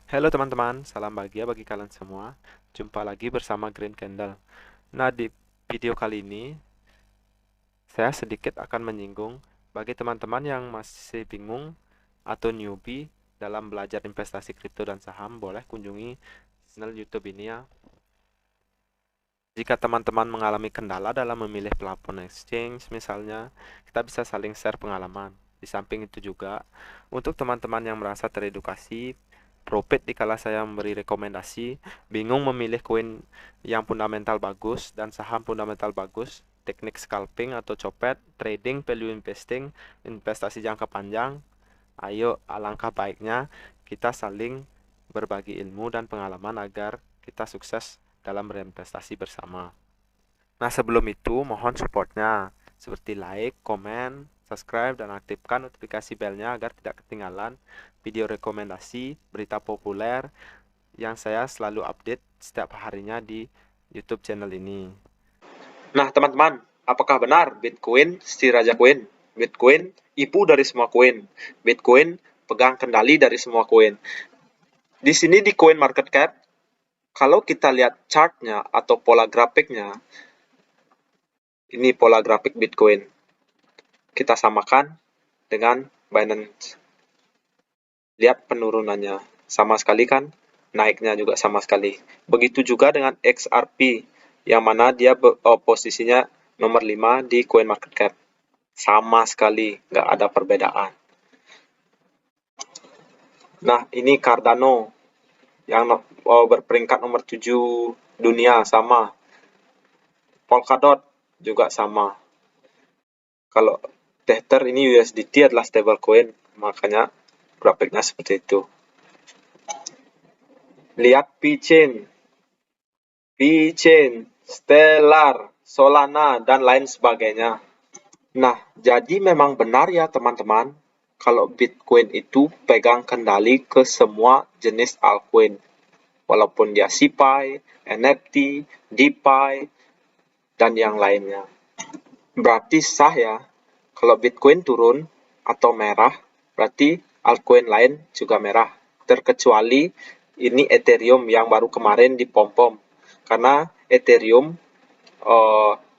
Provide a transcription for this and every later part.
Halo teman-teman, salam bahagia bagi kalian semua. Jumpa lagi bersama Green Candle. Nah, di video kali ini saya sedikit akan menyinggung bagi teman-teman yang masih bingung atau newbie dalam belajar investasi kripto dan saham, boleh kunjungi channel YouTube ini ya. Jika teman-teman mengalami kendala dalam memilih platform exchange misalnya, kita bisa saling share pengalaman. Di samping itu juga, untuk teman-teman yang merasa teredukasi, profit dikala saya memberi rekomendasi, bingung memilih koin yang fundamental bagus dan saham fundamental bagus, teknik scalping atau copet, trading, value investing, investasi jangka panjang, ayo alangkah baiknya kita saling berbagi ilmu dan pengalaman agar kita sukses dalam berinvestasi bersama. Nah, sebelum itu mohon supportnya seperti like, komen, subscribe, dan aktifkan notifikasi belnya agar tidak ketinggalan video rekomendasi, berita populer yang saya selalu update setiap harinya di YouTube channel ini. Nah, teman-teman, apakah benar Bitcoin si raja koin? Bitcoin ibu dari semua koin. Bitcoin pegang kendali dari semua koin. Di sini di coin market cap, kalau kita lihat chartnya atau pola grafiknya, ini pola grafik Bitcoin. Kita samakan dengan Binance. Lihat penurunannya. Sama sekali kan? Naiknya juga sama sekali. Begitu juga dengan XRP, yang mana dia posisinya nomor 5 di CoinMarketCap. Sama sekali, nggak ada perbedaan. Nah, ini Cardano, yang berperingkat nomor 7 dunia, sama. Polkadot juga sama. Kalau Tether ini USDT adalah stablecoin, makanya grafiknya seperti itu. Lihat VeChain, Stellar, Solana, dan lain sebagainya. Nah, jadi memang benar ya teman-teman, kalau Bitcoin itu pegang kendali ke semua jenis altcoin. Walaupun dia CeFi, NFT, DeFi, dan yang lainnya. Berarti sah ya, kalau Bitcoin turun atau merah, berarti altcoin lain juga merah. Terkecuali ini Ethereum yang baru kemarin dipom-pom. Karena Ethereum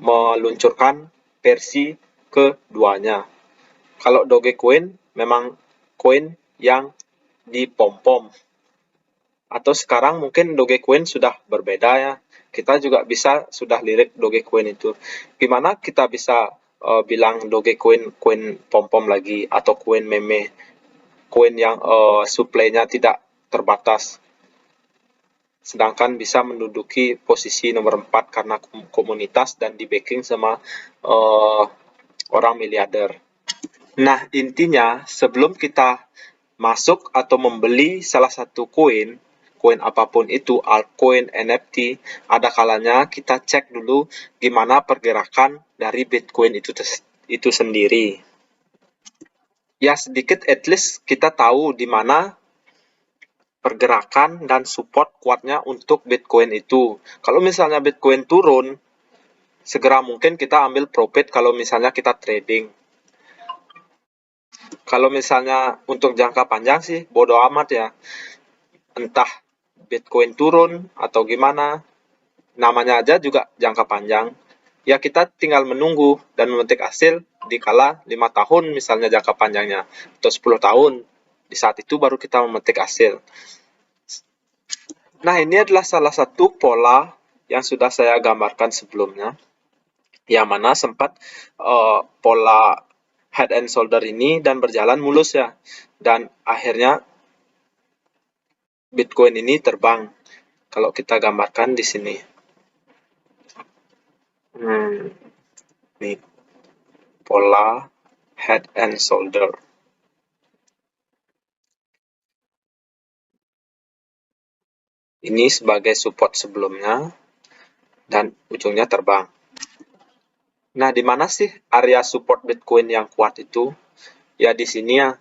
meluncurkan versi keduanya. Kalau Dogecoin memang koin yang dipom-pom. Atau sekarang mungkin Dogecoin sudah berbeda ya. Kita juga bisa sudah lirik Dogecoin itu. Gimana kita bisa bilang Dogecoin koin pom-pom lagi atau koin meme, koin yang supply-nya tidak terbatas. Sedangkan bisa menduduki posisi nomor 4 karena komunitas dan di backing sama orang miliarder. Nah, intinya sebelum kita masuk atau membeli salah satu koin, koin apapun itu, altcoin, NFT, ada kalanya kita cek dulu gimana pergerakan dari Bitcoin itu sendiri. Ya, sedikit at least kita tahu di mana pergerakan dan support kuatnya untuk Bitcoin itu. Kalau misalnya Bitcoin turun, segera mungkin kita ambil profit kalau misalnya kita trading. Kalau misalnya untuk jangka panjang sih bodo amat ya. Entah Bitcoin turun atau gimana, namanya aja juga jangka panjang. Ya kita tinggal menunggu dan memetik hasil di kala 5 tahun misalnya jangka panjangnya, atau 10 tahun. Di saat itu baru kita memetik hasil. Nah, ini adalah salah satu pola yang sudah saya gambarkan sebelumnya, yang mana sempat pola head and shoulder ini dan berjalan mulus ya. Dan akhirnya Bitcoin ini terbang. Kalau kita gambarkan di sini. Ini pola head and shoulder. Ini sebagai support sebelumnya dan ujungnya terbang. Nah, di mana sih area support Bitcoin yang kuat itu? Ya di sini ya.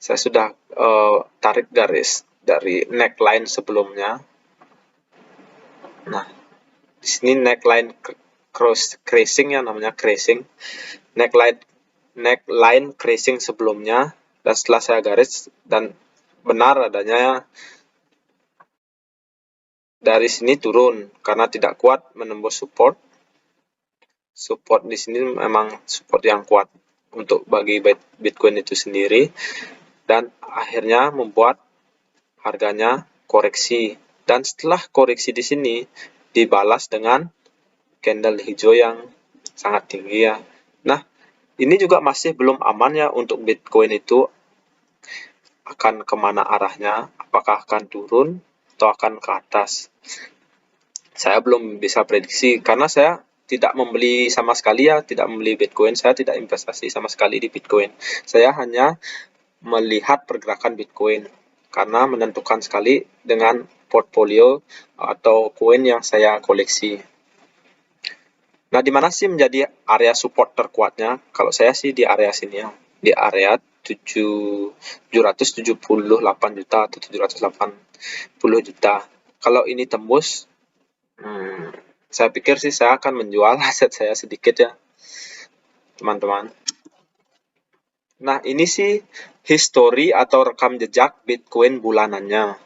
Saya sudah tarik garis dari neckline sebelumnya. Nah, di sini neckline crashing ya, namanya crashing. Neckline crashing sebelumnya, dan setelah saya garis dan benar adanya dari sini turun karena tidak kuat menembus support. Support di sini memang support yang kuat untuk bagi Bitcoin itu sendiri, dan akhirnya membuat harganya koreksi. Dan setelah koreksi di sini dibalas dengan candle hijau yang sangat tinggi ya. Nah, ini juga masih belum aman ya untuk Bitcoin itu akan kemana arahnya, apakah akan turun atau akan ke atas. Saya belum bisa prediksi karena saya tidak membeli sama sekali ya, tidak membeli Bitcoin, saya tidak investasi sama sekali di Bitcoin. Saya hanya melihat pergerakan Bitcoin karena menentukan sekali dengan portfolio atau koin yang saya koleksi. Nah, di mana sih menjadi area support terkuatnya? Kalau saya sih di area sini ya, di area 778 juta atau 780 juta. Kalau ini tembus, saya pikir sih saya akan menjual aset saya sedikit ya, teman-teman. Nah, ini sih history atau rekam jejak Bitcoin bulanannya.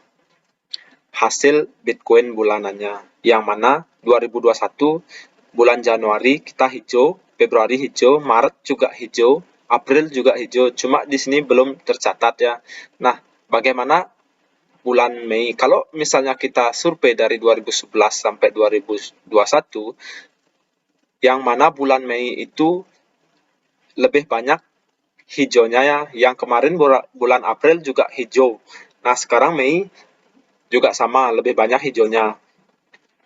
Hasil Bitcoin bulanannya, yang mana 2021 bulan Januari kita hijau, Februari hijau, Maret juga hijau, April juga hijau. Cuma di sini belum tercatat ya. Nah, bagaimana bulan Mei? Kalau misalnya kita survei dari 2011 sampai 2021, yang mana bulan Mei itu lebih banyak hijaunya ya. Yang kemarin bulan April juga hijau. Nah, sekarang Mei juga sama, lebih banyak hijaunya.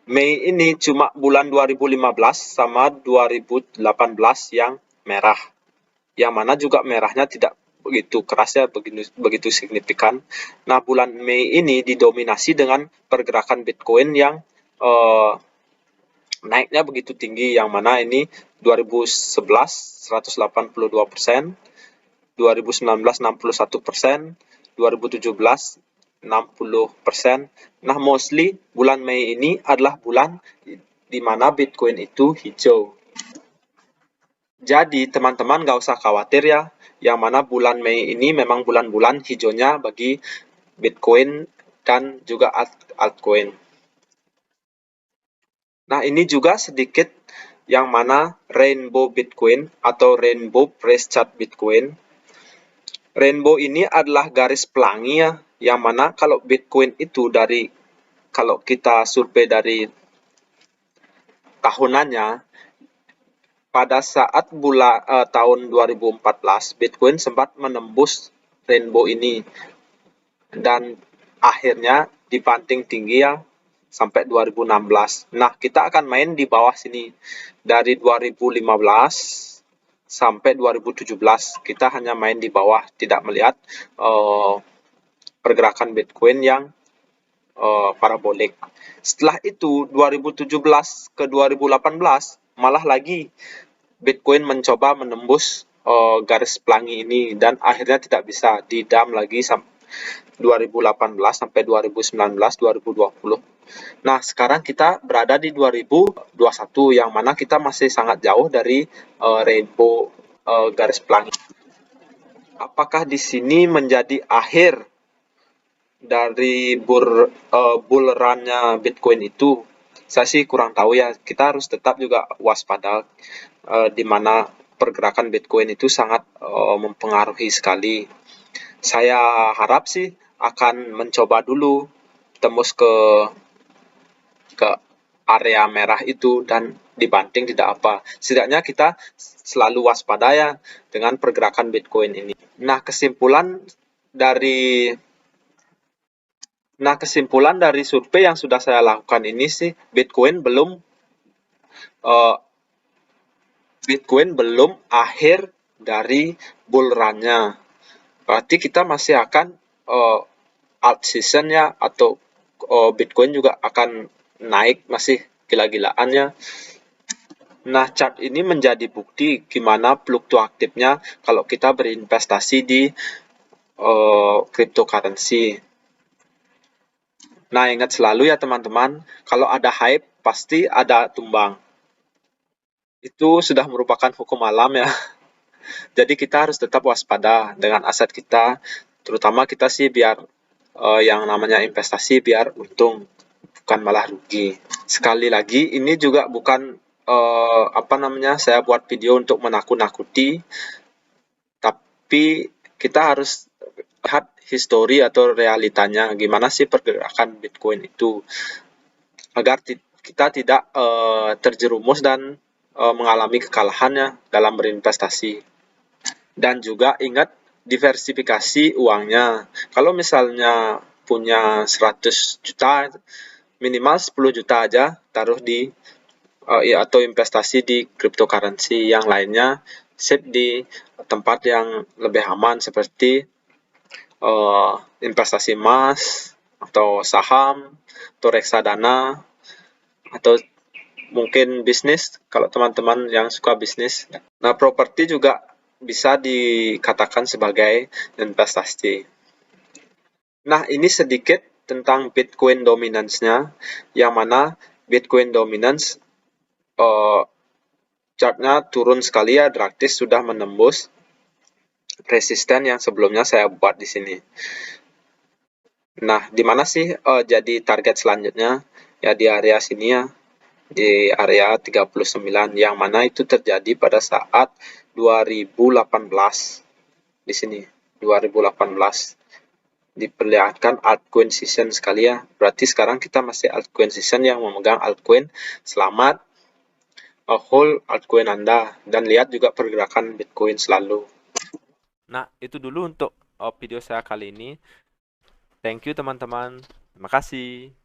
Mei ini cuma bulan 2015 sama 2018 yang merah. Yang mana juga merahnya tidak begitu keras ya, begitu signifikan. Nah, bulan Mei ini didominasi dengan pergerakan Bitcoin yang naiknya begitu tinggi, yang mana ini 2011 182%, 2019 61%, 2017 60%. Nah, mostly bulan Mei ini adalah bulan di mana Bitcoin itu hijau. Jadi, teman-teman nggak usah khawatir ya, yang mana bulan Mei ini memang bulan-bulan hijaunya bagi Bitcoin dan juga altcoin. Nah, ini juga sedikit yang mana Rainbow Bitcoin atau Rainbow Price Chart Bitcoin. Rainbow ini adalah garis pelangi ya, yang mana kalau Bitcoin itu kalau kita survei dari tahunannya, pada saat tahun 2014, Bitcoin sempat menembus Rainbow ini dan akhirnya dibanting tinggi ya sampai 2016. Nah, kita akan main di bawah sini dari 2015 sampai 2017. Kita hanya main di bawah, tidak melihat pergerakan Bitcoin yang parabolik. Setelah itu 2017 ke 2018 malah lagi Bitcoin mencoba menembus garis pelangi ini dan akhirnya tidak bisa, didam lagi 2018 sampai 2019 2020. Nah, sekarang kita berada di 2021 yang mana kita masih sangat jauh dari rainbow garis pelangi. Apakah di sini menjadi akhir dari bull run-nya Bitcoin itu? Saya sih kurang tahu ya. Kita harus tetap juga waspada di mana pergerakan Bitcoin itu sangat mempengaruhi sekali. Saya harap sih akan mencoba dulu tembus ke area merah itu dan dibanting tidak apa. Setidaknya kita selalu waspada ya dengan pergerakan Bitcoin ini. Nah, kesimpulan dari survei yang sudah saya lakukan ini sih, Bitcoin belum akhir dari bull run-nya. Berarti kita masih akan alt season ya, atau Bitcoin juga akan naik masih gila-gilaannya. Nah, chart ini menjadi bukti gimana fluktuatifnya kalau kita berinvestasi di cryptocurrency. Nah, ingat selalu ya teman-teman, kalau ada hype pasti ada tumbang. Itu sudah merupakan hukum alam ya. Jadi kita harus tetap waspada dengan aset kita, terutama kita sih biar yang namanya investasi biar untung. bukan malah rugi. Sekali lagi, ini juga bukan saya buat video untuk menakut-nakuti, tapi kita harus lihat histori atau realitanya gimana sih pergerakan Bitcoin itu agar kita tidak terjerumus dan mengalami kekalahannya dalam berinvestasi. Dan juga ingat diversifikasi uangnya. Kalau misalnya punya 100 juta, minimal 10 juta aja taruh di atau investasi di cryptocurrency, yang lainnya save di tempat yang lebih aman seperti investasi emas atau saham atau reksadana atau mungkin bisnis kalau teman-teman yang suka bisnis. Nah, properti juga bisa dikatakan sebagai investasi. Nah, ini sedikit tentang Bitcoin dominance-nya, yang mana Bitcoin dominance chartnya turun sekali ya, drastis sudah menembus resisten yang sebelumnya saya buat di sini. Nah, di mana sih jadi target selanjutnya? Ya di area sini ya, di area 39, yang mana itu terjadi pada saat 2018 di sini. 2018 diperlihatkan altcoin season sekali ya. Berarti sekarang kita masih altcoin season yang memegang altcoin. Selamat hold altcoin Anda dan lihat juga pergerakan Bitcoin selalu. Nah, itu dulu untuk video saya kali ini. Thank you teman-teman. Terima kasih.